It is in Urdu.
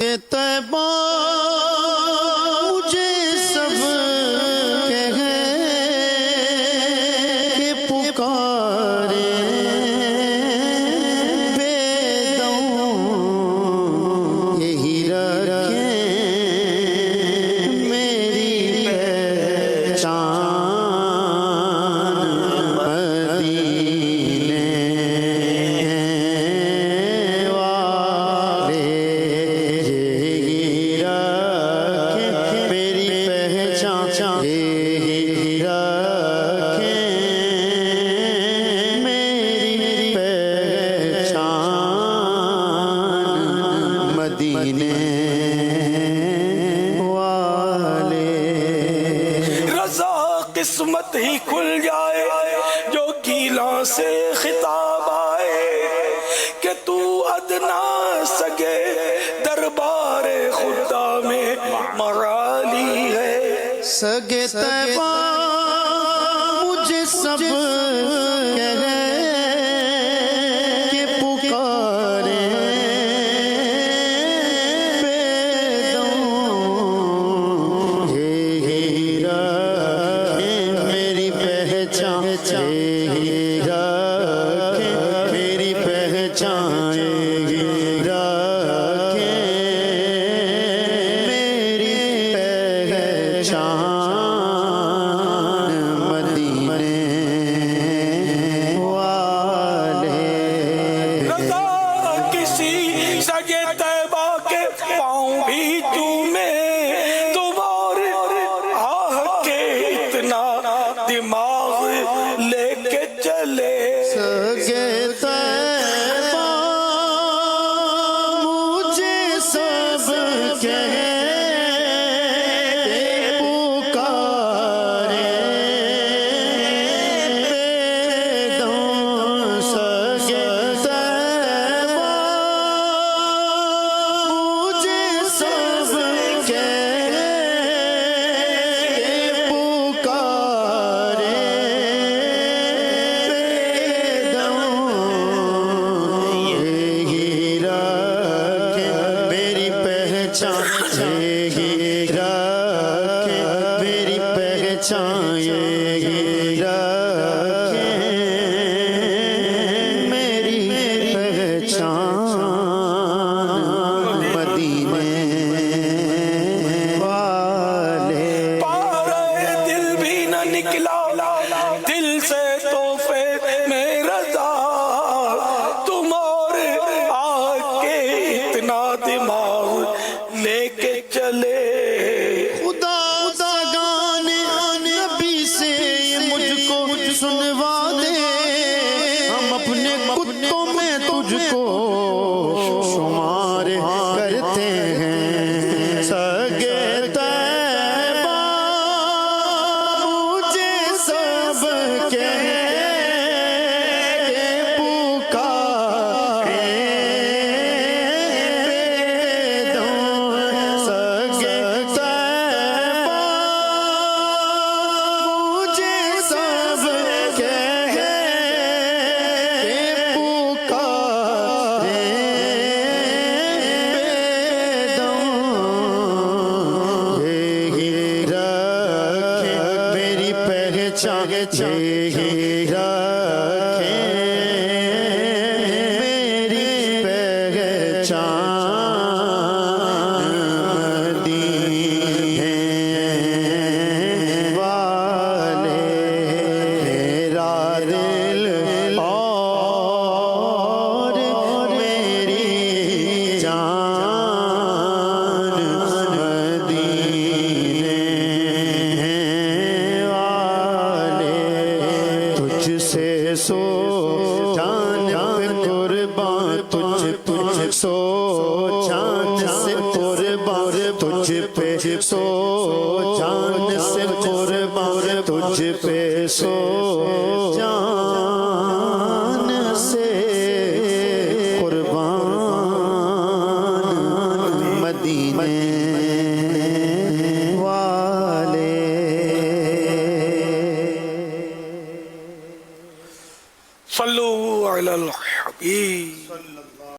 کہ طیبہ مجھے سب کہے کہ پکارے بے دوں یہی رکھیں میری پہچان مدینے والے یہی رکھیں میری پہچان یہی رکھیں میری پہچان مدینے والے رضا قسمت ہی کھل جائے جو گیلاں سے خطاب آئے کہ تو ادنا سگے دربار خدا میں مرالی ہے سگے طیبہ مجھے سب کہے کہ پکارے بے دوں یہی رکھیں میری پہچان یہی رکھیں میری پہچان یہی رکھیں میری پہچان مدینے والے رضا کسی سگے طیبہ کے پاؤں بھی چومے تمہارے آہ کے اتنا دماغ لے کے چلے سگے طیبہ مجھے سب کہے پکارے بے دوں سگے طیبہ مجھے سب کہے پکارے بے دوں یہی رکھیں میری پہچان یہی رکھیں میری پہچان یہی رکھیں میری پہچان مدینے والے پارے دل بھی نہ نکلا دل سے تحفے میں رضا تمہارے آگے اتنا دماغ لے کے چلے خدا گانے نبی سے مجھ کو سنوا دے ہم اپنے کتوں میں تجھ کو شمار کرتے ہیں سگے طیبہ مجھے سب کہے پکارے بے دوں سگے طیبہ مجھے سب کہے پکارے بے دوں یہی رکھیں میری پہچان یہی رکھیں میری پہچان مدینے والے میرا دل اور میری جان مدینے والے تجھ سے سو جان پہ قربان تجھ سو جان سے قربان تجھ پہ سو جان سے قربان تجھ پہ